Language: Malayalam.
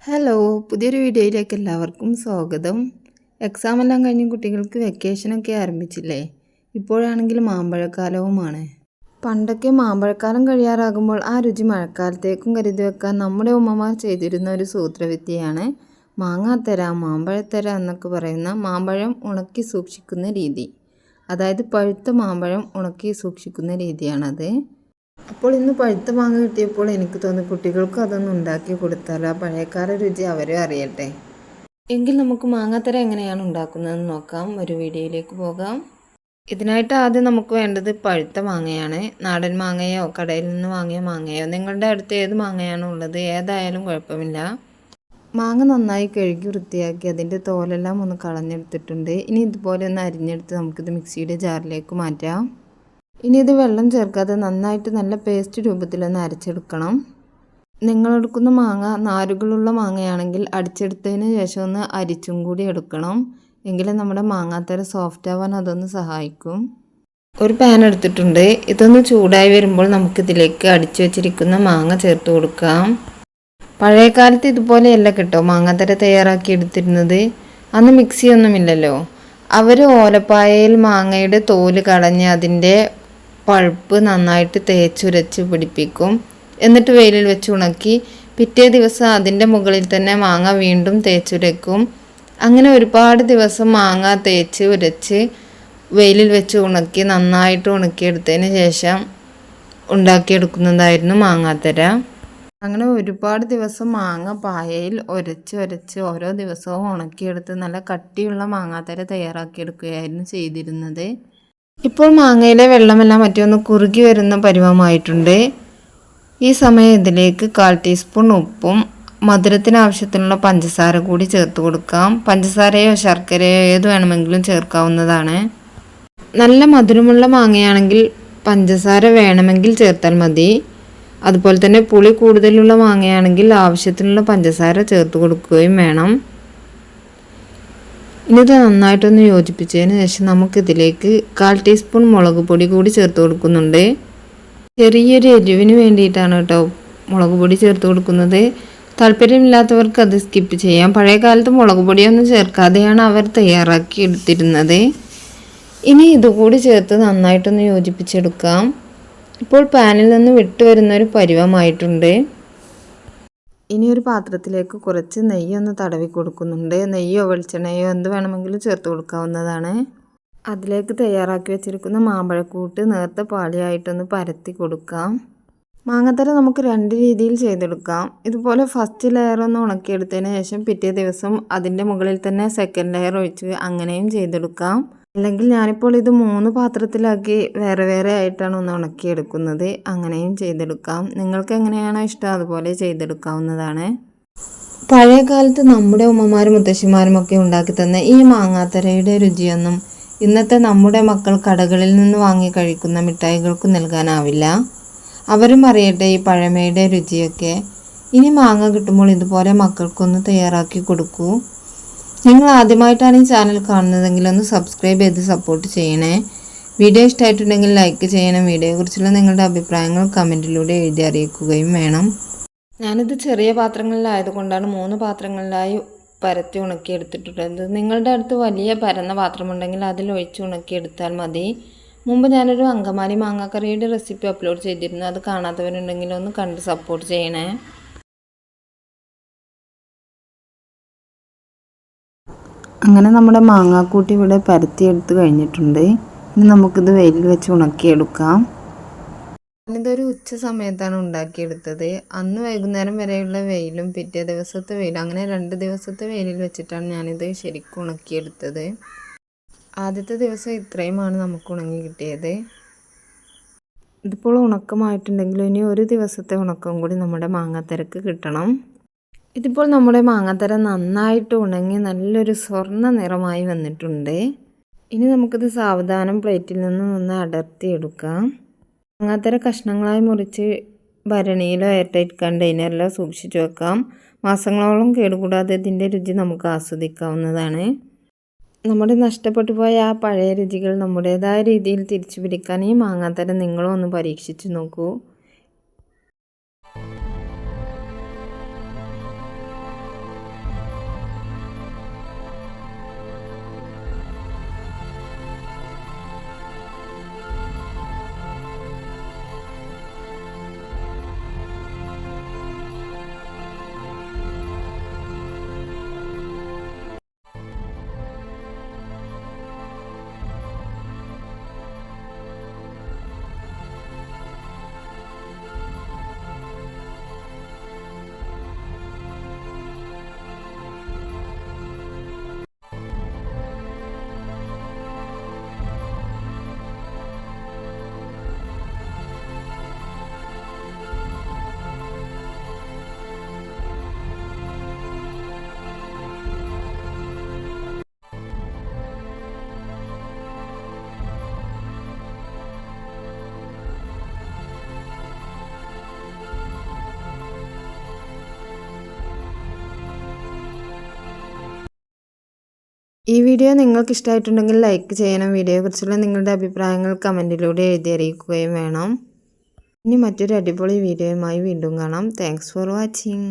ഹലോ, പുതിയൊരു വീഡിയോയിലേക്ക് എല്ലാവർക്കും സ്വാഗതം. എക്സാം എല്ലാം കഴിഞ്ഞ് കുട്ടികൾക്ക് വെക്കേഷനൊക്കെ ആരംഭിച്ചില്ലേ? ഇപ്പോഴാണെങ്കിൽ മാമ്പഴക്കാലവുമാണ്. പണ്ടൊക്കെ മാമ്പഴക്കാലം കഴിയാറാകുമ്പോൾ ആ രുചി മഴക്കാലത്തേക്കും കരുതി വെക്കാൻ നമ്മുടെ ഉമ്മമാർ ചെയ്തിരുന്ന ഒരു സൂത്രവിദ്യയാണ് മാങ്ങാത്തര, മാമ്പഴത്തര എന്നൊക്കെ പറയുന്ന മാമ്പഴം ഉണക്കി സൂക്ഷിക്കുന്ന രീതി. അതായത് പഴുത്ത മാമ്പഴം ഉണക്കി സൂക്ഷിക്കുന്ന രീതിയാണത്. അപ്പോൾ ഇന്ന് പഴുത്ത മാങ്ങ കിട്ടിയപ്പോൾ എനിക്ക് തോന്നി കുട്ടികൾക്കും അതൊന്ന് ഉണ്ടാക്കി കൊടുത്താലോ, ആ പഴയക്കാല രുചി അവരും അറിയട്ടെ. എങ്കിൽ നമുക്ക് മാങ്ങാത്തര എങ്ങനെയാണ് ഉണ്ടാക്കുന്നതെന്ന് നോക്കാം. ഒരു വീഡിയോയിലേക്ക് പോകാം. ഇതിനായിട്ട് ആദ്യം നമുക്ക് വേണ്ടത് പഴുത്ത മാങ്ങയാണ്. നാടൻ മാങ്ങയോ കടയിൽ നിന്ന് വാങ്ങിയ മാങ്ങയോ, നിങ്ങളുടെ അടുത്ത് ഏത് മാങ്ങയാണോ ഉള്ളത് ഏതായാലും കുഴപ്പമില്ല. മാങ്ങ നന്നായി കഴുകി വൃത്തിയാക്കി അതിൻ്റെ തോലെല്ലാം ഒന്ന് കളഞ്ഞെടുത്തിട്ടുണ്ട്. ഇനി ഇതുപോലെ ഒന്ന് അരിഞ്ഞെടുത്ത് നമുക്കിത് മിക്സിയുടെ ജാറിലേക്ക് മാറ്റാം. ഇനി ഇത് വെള്ളം ചേർക്കാതെ നന്നായിട്ട് നല്ല പേസ്റ്റ് രൂപത്തിലൊന്ന് അരച്ചെടുക്കണം. നിങ്ങളെടുക്കുന്ന മാങ്ങ നാരുകളുള്ള മാങ്ങയാണെങ്കിൽ അടിച്ചെടുത്തതിന് ശേഷം ഒന്ന് അരിച്ചും കൂടി എടുക്കണം. എങ്കിലും നമ്മുടെ മാങ്ങാത്തര സോഫ്റ്റ് ആവാൻ അതൊന്ന് സഹായിക്കും. ഒരു പാൻ എടുത്തിട്ടുണ്ട്. ഇതൊന്ന് ചൂടായി വരുമ്പോൾ നമുക്കിതിലേക്ക് അടിച്ചു വെച്ചിരിക്കുന്ന മാങ്ങ ചേർത്ത് കൊടുക്കാം. പഴയ കാലത്ത് ഇതുപോലെയല്ല കേട്ടോ മാങ്ങാത്തര തയ്യാറാക്കി എടുത്തിരുന്നത്. അന്ന് മിക്സിയൊന്നുമില്ലല്ലോ. അവർ ഓലപ്പായയിൽ മാങ്ങയുടെ തോല് കളഞ്ഞ് അതിൻ്റെ പൾപ്പ് നന്നായിട്ട് തേച്ചുരച്ച് പിടിപ്പിക്കും. എന്നിട്ട് വെയിലിൽ വെച്ച് ഉണക്കി പിറ്റേ ദിവസം അതിൻ്റെ മുകളിൽ തന്നെ മാങ്ങ വീണ്ടും തേച്ചുരയ്ക്കും. അങ്ങനെ ഒരുപാട് ദിവസം മാങ്ങ തേച്ച് ഉരച്ച് വെയിലിൽ വെച്ച് ഉണക്കി നന്നായിട്ട് ഉണക്കിയെടുത്തതിന് ശേഷം ഉണ്ടാക്കിയെടുക്കുന്നതായിരുന്നു മാങ്ങാത്തര. അങ്ങനെ ഒരുപാട് ദിവസം മാങ്ങ പായയിൽ ഉരച്ച് ഓരോ ദിവസവും ഉണക്കിയെടുത്ത് നല്ല കട്ടിയുള്ള മാങ്ങാത്തര തയ്യാറാക്കിയെടുക്കുകയായിരുന്നു ചെയ്തിരുന്നത്. ഇപ്പോൾ മാങ്ങയിലെ വെള്ളമെല്ലാം മറ്റൊന്ന് കുറുകി വരുന്ന പരുവമായിട്ടുണ്ട്. ഈ സമയം ഇതിലേക്ക് 1/4 ടീസ്പൂൺ ഉപ്പും മധുരത്തിന് ആവശ്യത്തിനുള്ള പഞ്ചസാര കൂടി ചേർത്ത് കൊടുക്കാം. പഞ്ചസാരയോ ശർക്കരയോ ഏത് വേണമെങ്കിലും ചേർക്കാവുന്നതാണ്. നല്ല മധുരമുള്ള മാങ്ങയാണെങ്കിൽ പഞ്ചസാര വേണമെങ്കിൽ ചേർത്താൽ മതി. അതുപോലെ തന്നെ പുളി കൂടുതലുള്ള മാങ്ങയാണെങ്കിൽ ആവശ്യത്തിനുള്ള പഞ്ചസാര ചേർത്ത് കൊടുക്കുകയും വേണം. ഇനി ഇത് നന്നായിട്ടൊന്ന് യോജിപ്പിച്ചതിന് ശേഷം നമുക്കിതിലേക്ക് 1/4 ടീസ്പൂൺ മുളക് പൊടി കൂടി ചേർത്ത് കൊടുക്കുന്നുണ്ട്. ചെറിയൊരു എരിവിന് വേണ്ടിയിട്ടാണ് കേട്ടോ മുളക് പൊടി ചേർത്ത് കൊടുക്കുന്നത്. താല്പര്യമില്ലാത്തവർക്ക് അത് സ്കിപ്പ് ചെയ്യാം. പഴയ കാലത്ത് മുളക് പൊടിയൊന്നും ചേർക്കാതെയാണ് അവർ തയ്യാറാക്കി എടുത്തിരുന്നത്. ഇനി ഇതുകൂടി ചേർത്ത് നന്നായിട്ടൊന്ന് യോജിപ്പിച്ചെടുക്കാം. ഇപ്പോൾ പാനിൽ നിന്ന് വിട്ടു വരുന്നൊരു പരുവമായിട്ടുണ്ട്. ഇനി ഒരു പാത്രത്തിലേക്ക് കുറച്ച് നെയ്യൊന്ന് തടവി കൊടുക്കുന്നുണ്ട്. നെയ്യോ വെളിച്ചെണ്ണയോ എന്ത് വേണമെങ്കിലും ചേർത്ത് കൊടുക്കാവുന്നതാണ്. അതിലേക്ക് തയ്യാറാക്കി വെച്ചിരിക്കുന്ന മാമ്പഴക്കൂട്ട് നേർത്ത പാളിയായിട്ടൊന്ന് പരത്തി കൊടുക്കാം. മാങ്ങാത്തര നമുക്ക് 2 രീതിയിൽ ചെയ്തെടുക്കാം. ഇതുപോലെ ഫസ്റ്റ് ലെയർ ഒന്ന് ഉണക്കിയെടുത്തതിന് ശേഷം പിറ്റേ ദിവസം അതിൻ്റെ മുകളിൽ തന്നെ സെക്കൻഡ് ലെയർ ഒഴിച്ച് അങ്ങനെയും ചെയ്തെടുക്കാം. അല്ലെങ്കിൽ ഞാനിപ്പോൾ ഇത് 3 പാത്രത്തിലാക്കി വേറെ വേറെ ആയിട്ടാണ് ഒന്ന് ഉണക്കിയെടുക്കുന്നത്. അങ്ങനെയും ചെയ്തെടുക്കാം. നിങ്ങൾക്ക് എങ്ങനെയാണോ ഇഷ്ടം അതുപോലെ ചെയ്തെടുക്കാവുന്നതാണ്. പഴയ കാലത്ത് നമ്മുടെ ഉമ്മമാരും മുത്തശ്ശിമാരും ഒക്കെ ഉണ്ടാക്കി തന്ന ഈ മാങ്ങാത്തരയുടെ രുചിയൊന്നും ഇന്നത്തെ നമ്മുടെ മക്കൾ കടകളിൽ നിന്ന് വാങ്ങി കഴിക്കുന്ന മിഠായികൾക്ക് നൽകാനാവില്ല. അവരും അറിയട്ടെ ഈ പഴമയുടെ രുചിയൊക്കെ. ഇനി മാങ്ങ കിട്ടുമ്പോൾ ഇതുപോലെ മക്കൾക്കൊന്ന് തയ്യാറാക്കി കൊടുക്കൂ. നിങ്ങൾ ആദ്യമായിട്ടാണ് ഈ ചാനൽ കാണുന്നതെങ്കിൽ ഒന്ന് സബ്സ്ക്രൈബ് ചെയ്ത് സപ്പോർട്ട് ചെയ്യണേ. വീഡിയോ ഇഷ്ടമായിട്ടുണ്ടെങ്കിൽ ലൈക്ക് ചെയ്യണം. വീഡിയോയെക്കുറിച്ചുള്ള നിങ്ങളുടെ അഭിപ്രായങ്ങൾ കമൻറ്റിലൂടെ എഴുതി അറിയിക്കുകയും വേണം. ഞാനിത് ചെറിയ പാത്രങ്ങളിലായതുകൊണ്ടാണ് 3 പാത്രങ്ങളിലായി പരത്തി ഉണക്കിയെടുത്തിട്ടുള്ളത്. നിങ്ങളുടെ അടുത്ത് വലിയ പരന്ന പാത്രമുണ്ടെങ്കിൽ അതിൽ ഒഴിച്ച് ഉണക്കിയെടുത്താൽ മതി. മുമ്പ് ഞാനൊരു അങ്കമാലി മാങ്ങാക്കറിയുടെ റെസിപ്പി അപ്ലോഡ് ചെയ്തിരുന്നു. അത് കാണാത്തവരുണ്ടെങ്കിൽ ഒന്ന് കണ്ട് സപ്പോർട്ട് ചെയ്യണേ. അങ്ങനെ നമ്മുടെ മാങ്ങാക്കൂട്ടി ഇവിടെ പരത്തിയെടുത്ത് കഴിഞ്ഞിട്ടുണ്ട്. ഇനി നമുക്കിത് വെയിലിൽ വെച്ച് ഉണക്കിയെടുക്കാം. ഞാനിതൊരു ഉച്ച സമയത്താണ് ഉണ്ടാക്കിയെടുത്തത്. അന്ന് വൈകുന്നേരം വരെയുള്ള വെയിലും പിറ്റേ ദിവസത്തെ വെയിലും അങ്ങനെ 2 ദിവസത്തെ വെയിലിൽ വെച്ചിട്ടാണ് ഞാനിത് ശരിക്കും ഉണക്കിയെടുത്തത്. ആദ്യത്തെ ദിവസം ഇത്രയുമാണ് നമുക്ക് ഉണങ്ങി കിട്ടിയത്. ഇതിപ്പോൾ ഉണക്കമായിട്ടുണ്ടെങ്കിലും ഇനി ഒരു ദിവസത്തെ ഉണക്കം കൂടി നമ്മുടെ മാങ്ങാത്തരക്ക് കിട്ടണം. ഇതിപ്പോൾ നമ്മുടെ മാങ്ങാത്തര നന്നായിട്ട് ഉണങ്ങി നല്ലൊരു സ്വർണ്ണ നിറമായി വന്നിട്ടുണ്ട്. ഇനി നമുക്കിത് സാവധാനം പ്ലേറ്റിൽ നിന്നും ഒന്ന് അടർത്തിയെടുക്കാം. മാങ്ങാത്തര കഷ്ണങ്ങളായി മുറിച്ച് ഭരണിയിലോ എയർടൈറ്റ് കണ്ടെയ്നറിലോ സൂക്ഷിച്ചു വെക്കാം. മാസങ്ങളോളം കേടുകൂടാതെ ഇതിൻ്റെ രുചി നമുക്ക് ആസ്വദിക്കാവുന്നതാണ്. നമ്മുടെ നഷ്ടപ്പെട്ടു പോയ ആ പഴയ രുചികൾ നമ്മുടേതായ രീതിയിൽ തിരിച്ചു പിടിക്കാൻ ഈ മാങ്ങാത്തര നിങ്ങളും ഒന്ന് പരീക്ഷിച്ചു നോക്കൂ. ഈ വീഡിയോ നിങ്ങൾക്ക് ഇഷ്ടമായിട്ടുണ്ടെങ്കിൽ ലൈക്ക് ചെയ്യണം. വീഡിയോയെക്കുറിച്ചുള്ള നിങ്ങളുടെ അഭിപ്രായങ്ങൾ കമൻറ്റിലൂടെ എഴുതി അറിയിക്കുകയും വേണം. ഇനി മറ്റൊരു അടിപൊളി വീഡിയോയുമായി വീണ്ടും കാണാം. Thanks for watching.